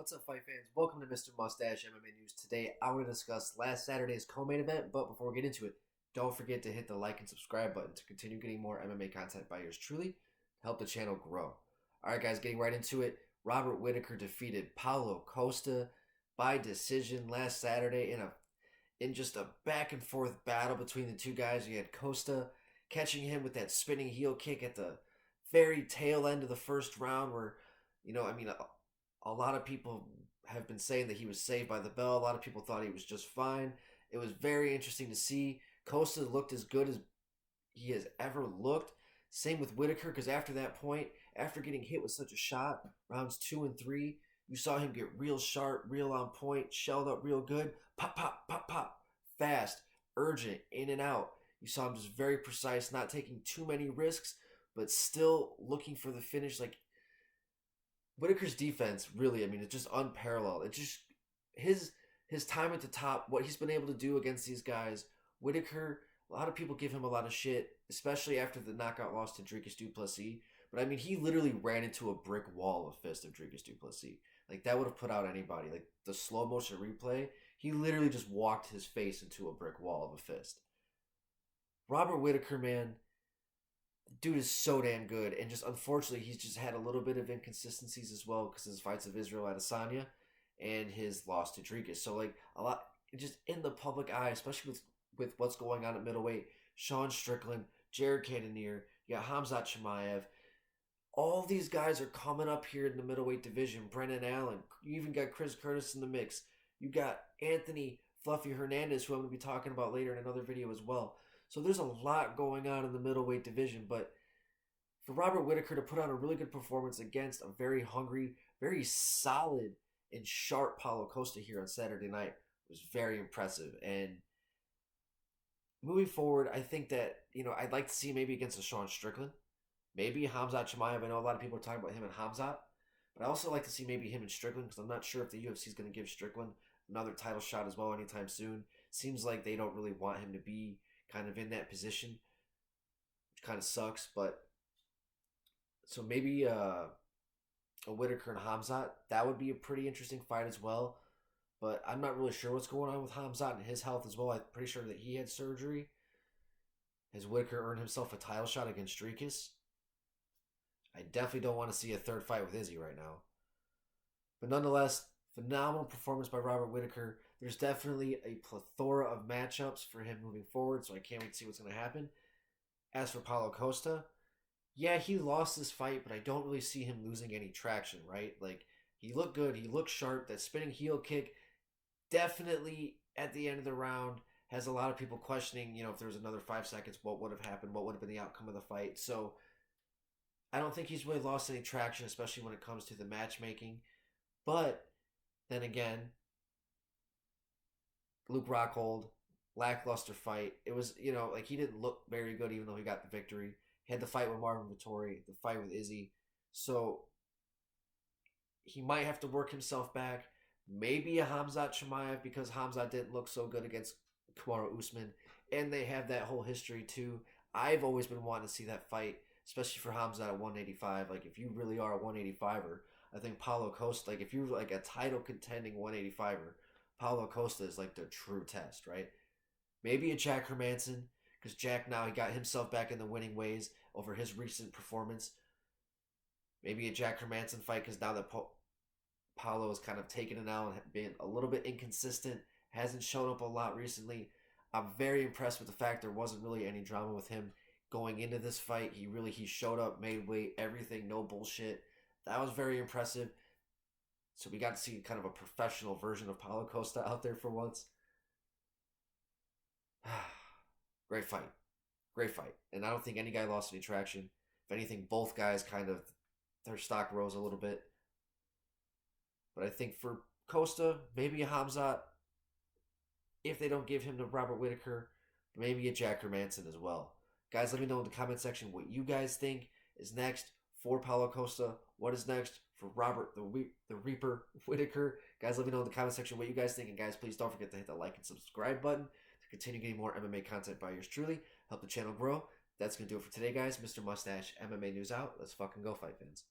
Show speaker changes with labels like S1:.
S1: What's up, fight fans? Welcome to Mr. Mustache MMA News. Today, I want to discuss last Saturday's co-main event, but before we get into it, don't forget to hit the like and subscribe button to continue getting more MMA content by yours truly to help the channel grow. Alright guys, getting right into it. Robert Whittaker defeated Paulo Costa by decision last Saturday in just a back and forth battle between the two guys. You had Costa catching him with that spinning heel kick at the very tail end of the first round where, a lot of people have been saying that he was saved by the bell. A lot of people thought he was just fine. It was very interesting to see. Costa looked as good as he has ever looked. Same with Whittaker, because after that point, after getting hit with such a shot, rounds 2 and 3, you saw him get real sharp, real on point, shelled up real good. Pop, pop, pop, pop. Fast, urgent, in and out. You saw him just very precise, not taking too many risks, but still looking for the finish. Like, Whittaker's defense, really, it's just unparalleled. It's just his time at the top, what he's been able to do against these guys. Whittaker, a lot of people give him a lot of shit, especially after the knockout loss to Dricus du Plessis. But he literally ran into a brick wall of fist of Dricus du Plessis. Like, that would have put out anybody. Like, the slow motion replay, he literally just walked his face into a brick wall of a fist. Robert Whittaker, man, dude is so damn good, and just unfortunately he's just had a little bit of inconsistencies as well because his fights of Israel Adesanya and his loss to Dricus. So like a lot just in the public eye, especially with what's going on at middleweight. Sean Strickland, Jared Cannonier, you got Khamzat Chimaev. All these guys are coming up here in the middleweight division. Brennan Allen, you even got Chris Curtis in the mix. You got Anthony Fluffy Hernandez, who I'm going to be talking about later in another video as well. So there's a lot going on in the middleweight division, but for Robert Whittaker to put on a really good performance against a very hungry, very solid, and sharp Paulo Costa here on Saturday night was very impressive. And moving forward, I think that, I'd like to see maybe against a Sean Strickland, maybe Khamzat Chimaev. I know a lot of people are talking about him and Khamzat, but I also like to see maybe him and Strickland because I'm not sure if the UFC is going to give Strickland another title shot as well anytime soon. Seems like they don't really want him to be kind of in that position, which kind of sucks. But so maybe a Whittaker and Khamzat, that would be a pretty interesting fight as well. But I'm not really sure what's going on with Khamzat and his health as well. I'm pretty sure that he had surgery. Has Whittaker earned himself a title shot against Dricus? I definitely don't want to see a third fight with Izzy right now. But nonetheless, phenomenal performance by Robert Whittaker. There's definitely a plethora of matchups for him moving forward, so I can't wait to see what's going to happen. As for Paulo Costa, yeah, he lost this fight, but I don't really see him losing any traction, right? Like, he looked good, he looked sharp. That spinning heel kick definitely at the end of the round has a lot of people questioning, if there was another 5 seconds, what would have happened, what would have been the outcome of the fight. So I don't think he's really lost any traction, especially when it comes to the matchmaking. But then again, Luke Rockhold, lackluster fight. It was, he didn't look very good even though he got the victory. He had the fight with Marvin Vettori, the fight with Izzy. So he might have to work himself back. Maybe a Khamzat Chimaev because Khamzat didn't look so good against Kamaru Usman. And they have that whole history too. I've always been wanting to see that fight, especially for Khamzat at 185. Like, if you really are a 185er, I think Paulo Costa, like, if you're like a title contending 185er, Paulo Costa is like the true test, right? Maybe a Jack Hermanson, because Jack now he got himself back in the winning ways over his recent performance. Maybe a Jack Hermanson fight, because now that Paulo has kind of taken it out and been a little bit inconsistent, hasn't shown up a lot recently. I'm very impressed with the fact there wasn't really any drama with him going into this fight. He showed up, made weight, everything, no bullshit. That was very impressive. So we got to see kind of a professional version of Paulo Costa out there for once. Great fight. Great fight. And I don't think any guy lost any traction. If anything, both guys their stock rose a little bit. But I think for Costa, maybe a Khamzat, if they don't give him to Robert Whittaker, maybe a Jack Hermanson as well. Guys, let me know in the comment section what you guys think is next for Paulo Costa. What is next for Robert the Reaper Whittaker? Guys, let me know in the comment section what you guys think. And guys, please don't forget to hit the like and subscribe button to continue getting more MMA content by yours truly. Help the channel grow. That's going to do it for today, guys. Mr. Mustache, MMA News out. Let's fucking go, fight fans.